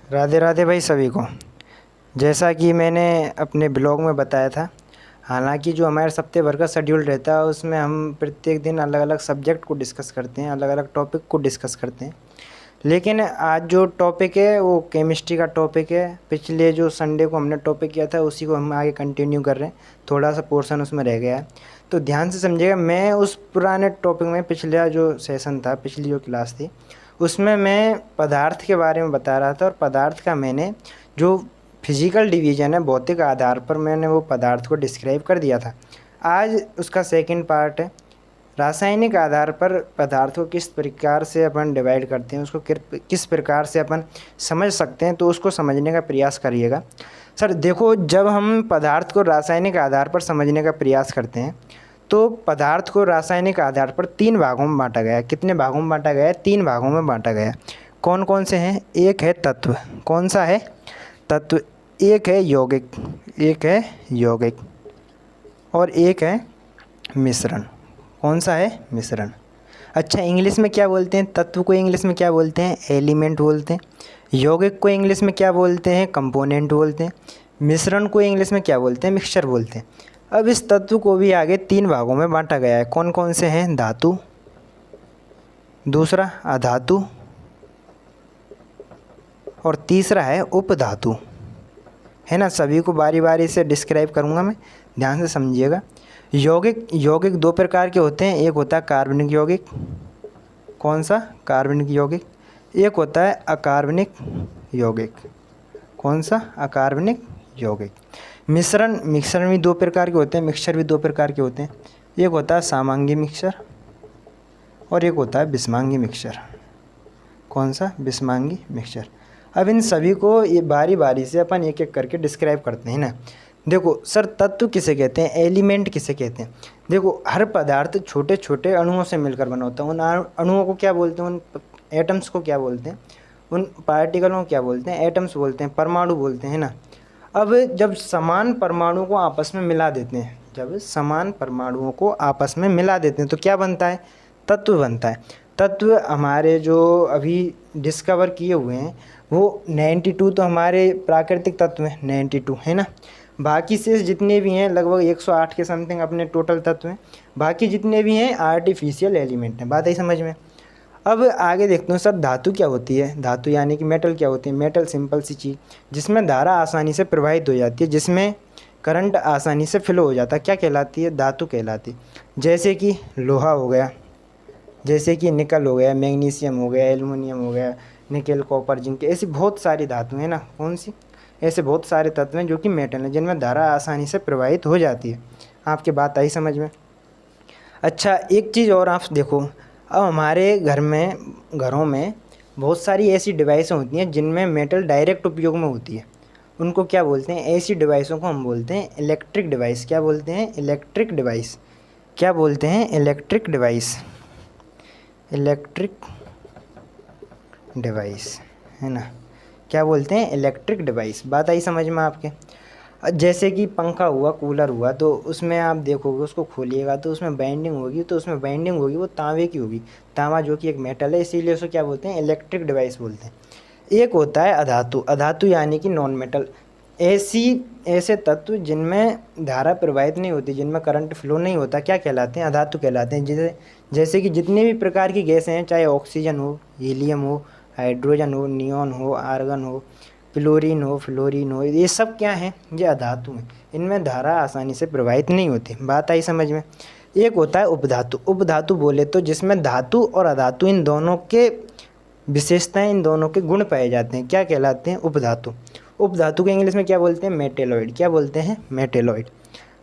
राधे राधे भाई सभी को। जैसा कि मैंने अपने ब्लॉग में बताया था, हालांकि जो हमारे हफ्ते भर का शेड्यूल रहता है उसमें हम प्रत्येक दिन अलग अलग सब्जेक्ट को डिस्कस करते हैं, अलग अलग टॉपिक को डिस्कस करते हैं। लेकिन आज जो टॉपिक है वो केमिस्ट्री का टॉपिक है। पिछले जो संडे को हमने टॉपिक किया था उसी को हम आगे कंटिन्यू कर रहे हैं। थोड़ा सा पोर्शन उसमें रह गया है, तो ध्यान से समझिएगा। मैं उस पुराने टॉपिक में, पिछला जो सेशन था, पिछली जो क्लास थी, उसमें मैं पदार्थ के बारे में बता रहा था। और पदार्थ का मैंने जो फिजिकल डिवीज़न है, भौतिक आधार पर मैंने वो पदार्थ को डिस्क्राइब कर दिया था। आज उसका सेकंड पार्ट है, रासायनिक आधार पर पदार्थ को किस प्रकार से अपन डिवाइड करते हैं, उसको किस प्रकार से अपन समझ सकते हैं, तो उसको समझने का प्रयास करिएगा। सर देखो, जब हम पदार्थ को रासायनिक आधार पर समझने का प्रयास करते हैं तो पदार्थ को रासायनिक आधार पर 3 भागों में बांटा गया है। कितने भागों में बांटा गया है? 3 भागों में बांटा गया है। कौन कौन से हैं? एक है तत्व। कौन सा है? तत्व। एक है यौगिक, एक है यौगिक, और एक है मिश्रण। कौन सा है? मिश्रण। अच्छा, इंग्लिश में क्या बोलते हैं? तत्व को इंग्लिश में क्या बोलते हैं? एलिमेंट बोलते हैं। यौगिक को इंग्लिश में क्या बोलते हैं? कंपोनेंट बोलते हैं। मिश्रण को इंग्लिश में क्या बोलते हैं? मिक्सचर बोलते हैं। अब इस तत्व को भी आगे 3 भागों में बांटा गया है। कौन कौन से हैं? धातु, दूसरा अधातु, और तीसरा है उपधातु। है ना? सभी को बारी बारी से डिस्क्राइब करूँगा मैं, ध्यान से समझिएगा। यौगिक, यौगिक 2 प्रकार के होते हैं। एक होता है कार्बनिक यौगिक। कौन सा? कार्बनिक यौगिक। एक होता है अकार्बनिक यौगिक। कौन सा? अकार्बनिक यौगिक। मिश्रण, मिश्रण भी 2 प्रकार के होते हैं, मिक्सचर भी 2 प्रकार के होते हैं। एक होता है समांगी मिक्सचर और एक होता है विषमांगी मिक्सचर। कौन सा? विषमांगी मिक्सचर। अब इन सभी को ये बारी बारी से अपन एक एक करके डिस्क्राइब करते हैं ना। देखो सर, तत्व किसे कहते हैं? एलिमेंट किसे कहते हैं? देखो, हर पदार्थ छोटे छोटे अणुओं से मिलकर बना होता है। उन अणुओं को क्या बोलते हैं? उन एटम्स को क्या बोलते हैं? उन पार्टिकलों को क्या बोलते हैं? एटम्स बोलते हैं, परमाणु बोलते हैं ना। अब जब समान परमाणु को आपस में मिला देते हैं, जब समान परमाणुओं को आपस में मिला देते हैं तो क्या बनता है? तत्व बनता है। तत्व हमारे जो अभी डिस्कवर किए हुए हैं वो 92 तो हमारे प्राकृतिक तत्व हैं, 92 है ना। बाकी से जितने भी हैं लगभग 108 के समथिंग अपने टोटल तत्व हैं। बाकी जितने भी हैं आर्टिफिशियल एलिमेंट हैं। बात आई समझ में? अब आगे देखते हैं सर, धातु क्या होती है? धातु यानी कि मेटल क्या होती है? मेटल सिंपल सी चीज़ जिसमें धारा आसानी से प्रवाहित हो जाती है, जिसमें करंट आसानी से फ्लो हो जाता है, क्या कहलाती है? धातु कहलाती है। जैसे कि लोहा हो गया, जैसे कि निकल हो गया, मैग्नीशियम हो गया, एल्युमिनियम हो गया, निकल, कॉपर, जिंक, ऐसी बहुत सारी धातु हैं ना। कौन सी? ऐसे बहुत सारे तत्व हैं जो कि मेटल हैं, जिनमें धारा आसानी से प्रवाहित हो जाती है। आपकी बात आई समझ में? अच्छा, एक चीज़ और आप देखो, अब हमारे घरों में बहुत सारी ऐसी डिवाइसें होती हैं जिनमें मेटल डायरेक्ट उपयोग में होती है। उनको क्या बोलते हैं? ऐसी डिवाइसों को हम बोलते हैं इलेक्ट्रिक डिवाइस। क्या बोलते हैं? Electric device. क्या बोलते हैं? Electric device. इलेक्ट्रिक डिवाइस, है ना। क्या बोलते हैं? Electric device. बात आई समझ में आपके? जैसे कि पंखा हुआ, कूलर हुआ, तो उसमें आप देखोगे, उसको खोलिएगा तो उसमें बाइंडिंग होगी, तो उसमें बाइंडिंग होगी वो तांबे की होगी। तांबा जो कि एक मेटल है, इसीलिए उसको क्या बोलते हैं? इलेक्ट्रिक डिवाइस बोलते हैं। एक होता है अधातु। अधातु यानी कि नॉन मेटल। ऐसे तत्व जिनमें धारा प्रवाहित नहीं होती, जिनमें करंट फ्लो नहीं होता, क्या कहलाते हैं? अधातु कहलाते हैं। जैसे कि जितने भी प्रकार की गैसें हैं, चाहे ऑक्सीजन हो, हीलियम हो, हाइड्रोजन हो, नियॉन हो, आर्गन हो, क्लोरीन हो, फ्लोरीन हो, ये सब क्या हैं? ये अधातु हैं। इनमें धारा आसानी से प्रवाहित नहीं होती। बात आई समझ में? एक होता है उपधातु। उपधातु बोले तो जिसमें धातु और अधातु, इन दोनों के विशेषताएं, इन दोनों के गुण पाए जाते हैं, क्या कहलाते हैं? उपधातु। उपधातु को इंग्लिश में क्या बोलते हैं? मेटेलॉइड। क्या बोलते हैं? मेटेलॉइड।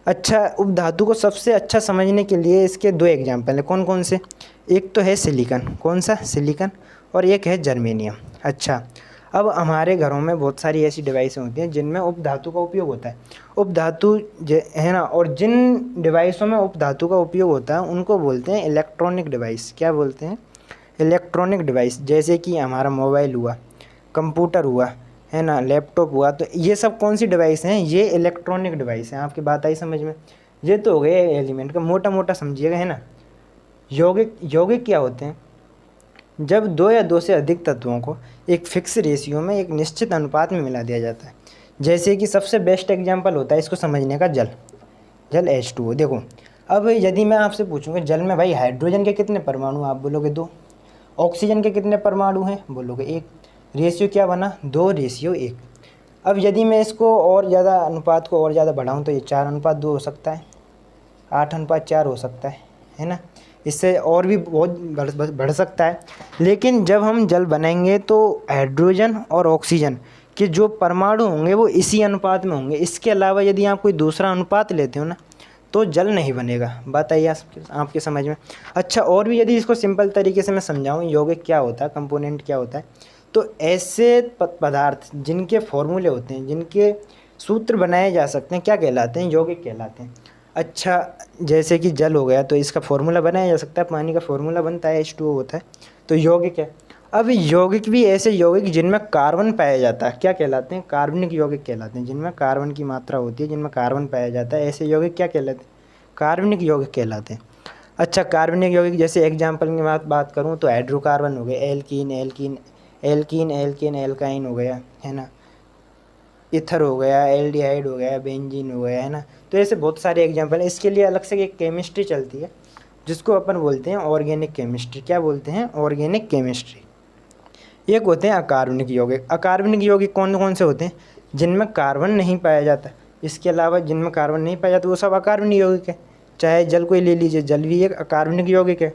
अच्छा, उपधातु को सबसे अच्छा समझने के लिए इसके 2 एग्जाम्पल हैं। कौन कौन से? एक तो है सिलिकन। कौन सा? सिलिकन। और एक है जर्मेनियम। अच्छा, अब हमारे घरों में बहुत सारी ऐसी डिवाइसें होती हैं जिनमें उपधातु का उपयोग होता है। उपधातु है ना, और जिन डिवाइसों में उपधातु का उपयोग होता है उनको बोलते हैं इलेक्ट्रॉनिक डिवाइस। क्या बोलते हैं? Electronic device. जैसे कि हमारा मोबाइल हुआ, कंप्यूटर हुआ, है ना, लैपटॉप हुआ, तो ये सब कौन सी डिवाइस हैं? ये इलेक्ट्रॉनिक डिवाइस हैं। आपकी बात आई समझ में? ये तो हो गए एलिमेंट का, मोटा मोटा समझिएगा, है ना। यौगिक, यौगिक क्या होते हैं? जब दो या दो से अधिक तत्वों को एक फिक्स रेशियो में एक निश्चित अनुपात में मिला दिया जाता है। जैसे कि सबसे बेस्ट एग्जांपल होता है इसको समझने का जल H2O। देखो अब यदि मैं आपसे पूछूंगा जल में भाई हाइड्रोजन के कितने परमाणु, आप बोलोगे 2। ऑक्सीजन के कितने परमाणु हैं, बोलोगे 1। रेशियो क्या बना, 2:1। अब यदि मैं इसको और ज़्यादा अनुपात को और ज़्यादा बढ़ाऊँ तो ये 4:2 हो सकता है, 8:4 हो सकता है ना। इससे और भी बहुत बढ़ सकता है। लेकिन जब हम जल बनाएंगे तो हाइड्रोजन और ऑक्सीजन के जो परमाणु होंगे वो इसी अनुपात में होंगे। इसके अलावा यदि आप कोई दूसरा अनुपात लेते हो ना तो जल नहीं बनेगा। बात आई आपके समझ में। अच्छा, और भी यदि इसको सिंपल तरीके से मैं समझाऊँ यौगिक क्या होता है, कंपोनेंट क्या होता है, तो ऐसे पदार्थ जिनके फॉर्मूले होते हैं, जिनके सूत्र बनाए जा सकते हैं, क्या कहलाते हैं, यौगिक कहलाते हैं। अच्छा, जैसे कि जल हो गया तो इसका फॉर्मूला बनाया जा सकता है, पानी का फॉर्मूला बनता है H2O होता है, तो यौगिक है। अब यौगिक भी ऐसे यौगिक जिनमें कार्बन पाया जाता है क्या कहलाते हैं, कार्बनिक यौगिक कहलाते हैं। जिनमें कार्बन की मात्रा होती है, जिनमें कार्बन पाया जाता है, ऐसे यौगिक क्या कहलाते हैं, कार्बनिक यौगिक कहलाते हैं। अच्छा, कार्बनिक यौगिक जैसे एग्जाम्पल की बात करूँ तो हाइड्रोकार्बन हो गए, alkene alkene alkene alkene alkyne हो गया, है ना, ईथर हो गया, एल्डिहाइड हो गया, बेंजीन हो गया, है ना। तो ऐसे बहुत सारे एग्जाम्पल हैं। इसके लिए अलग से एक केमिस्ट्री चलती है जिसको अपन बोलते हैं ऑर्गेनिक केमिस्ट्री। क्या बोलते हैं, ऑर्गेनिक केमिस्ट्री। एक होते हैं अकार्बनिक यौगिक। अकार्बनिक यौगिक कौन कौन से होते हैं, जिनमें कार्बन नहीं पाया जाता। इसके अलावा जिनमें कार्बन नहीं पाया जाता वो सब अकार्बनिक यौगिक है। चाहे जल को ही ले लीजिए, जल भी एक अकार्बनिक यौगिक है।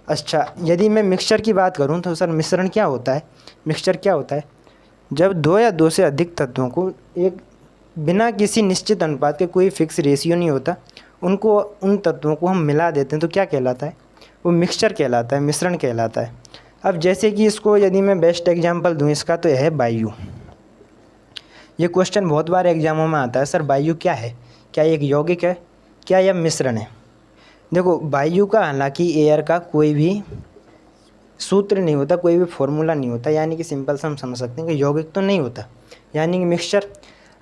अच्छा, यदि मैं मिक्सचर की बात करूँ तो सर मिश्रण क्या होता है, मिक्सचर क्या होता है, जब दो या दो से अधिक तत्वों को एक बिना किसी निश्चित अनुपात के, कोई फिक्स रेशियो नहीं होता, उनको उन तत्वों को हम मिला देते हैं तो क्या कहलाता है, वो मिक्सचर कहलाता है, मिश्रण कहलाता है। अब जैसे कि इसको यदि मैं बेस्ट एग्जांपल दूं इसका तो यह है वायु। ये क्वेश्चन बहुत बार एग्जामों में आता है, सर वायु क्या है, क्या एक यौगिक है, क्या यह मिश्रण है। देखो वायु का हालांकि एयर का कोई भी सूत्र नहीं होता, कोई भी फॉर्मूला नहीं होता, यानी कि सिंपल से हम समझ सकते हैं कि यौगिक तो नहीं होता, यानी कि मिक्सचर।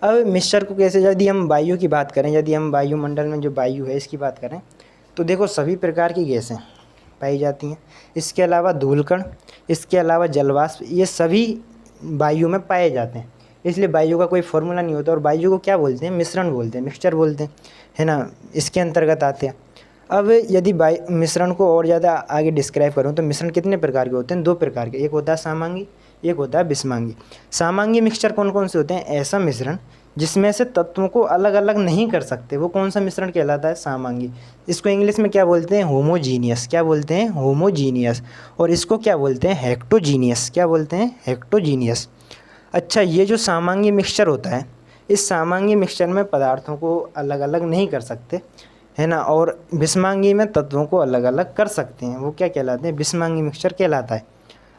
अब मिक्सचर को कैसे, यदि हम वायु की बात करें, यदि हम वायुमंडल में जो वायु है इसकी बात करें तो देखो सभी प्रकार की गैसें पाई जाती हैं। इसके अलावा धूलकण, इसके अलावा जलवाष्प, ये सभी वायु में पाए जाते हैं। इसलिए वायु का कोई फॉर्मूला नहीं होता। और वायु को क्या बोलते हैं, मिश्रण बोलते हैं, मिक्सचर बोलते हैं, है ना, इसके अंतर्गत आते हैं। अब यदि मिश्रण को और ज़्यादा आगे डिस्क्राइब करूँ तो मिश्रण कितने प्रकार के होते हैं, 2 प्रकार के। एक होता है सामांगी, एक होता है विषमांगी। सामांगी मिक्सचर कौन कौन से होते हैं, ऐसा मिश्रण जिसमें से तत्वों को अलग अलग नहीं कर सकते, वो कौन सा मिश्रण कहलाता है, सामांगी। इसको इंग्लिश में क्या बोलते हैं, होमोजीनियस। क्या बोलते हैं, होमोजीनियस। और इसको क्या बोलते हैं, हेक्टोजीनियस। क्या बोलते हैं, हेक्टोजीनियस। अच्छा, ये जो सामांगी मिक्सचर होता है, इस सामांगी मिक्सचर में पदार्थों को अलग अलग नहीं कर सकते, है ना, और विषमांगी में तत्वों को अलग अलग कर सकते हैं, वो क्या कहलाते हैं, विषमांगी मिक्सचर कहलाता है।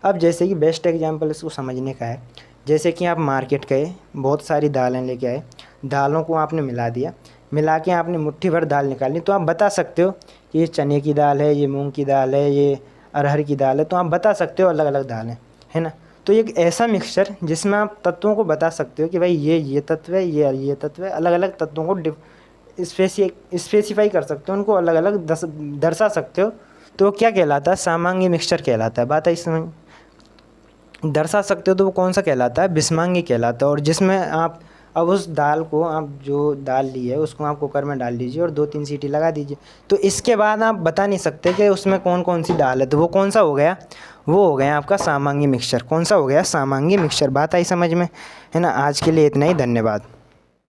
अब जैसे कि बेस्ट एग्जांपल इसको समझने का है, जैसे कि आप मार्केट गए, बहुत सारी दालें लेके आए, दालों को आपने मिला दिया, मिला के आपने मुट्ठी भर दाल निकाली, तो आप बता सकते हो कि ये चने की दाल है, ये मूंग की दाल है, ये अरहर की दाल है, तो आप बता सकते हो अलग अलग दालें, है ना। तो एक ऐसा मिक्सचर जिसमें आप तत्वों को बता सकते हो कि भाई ये तत्व है, ये तत्व है, अलग अलग तत्वों को स्पेसिफाई कर सकते हो, उनको अलग अलग दर्शा सकते हो, तो क्या कहलाता है, सामांगी मिक्सचर कहलाता है। बात है इसमें, दर्शा सकते हो तो वो कौन सा कहलाता है, विषमांगी कहलाता है। और जिसमें आप अब उस दाल को, आप जो दाल ली है उसको आप कुकर में डाल दीजिए और 2-3 सीटी लगा दीजिए, तो इसके बाद आप बता नहीं सकते कि उसमें कौन कौन सी दाल है, तो वो कौन सा हो गया, वो हो गया आपका सामांगी मिक्सचर। कौन सा हो गया, सामांगी मिक्सचर। बात आई समझ में, है ना। आज के लिए इतना ही, धन्यवाद।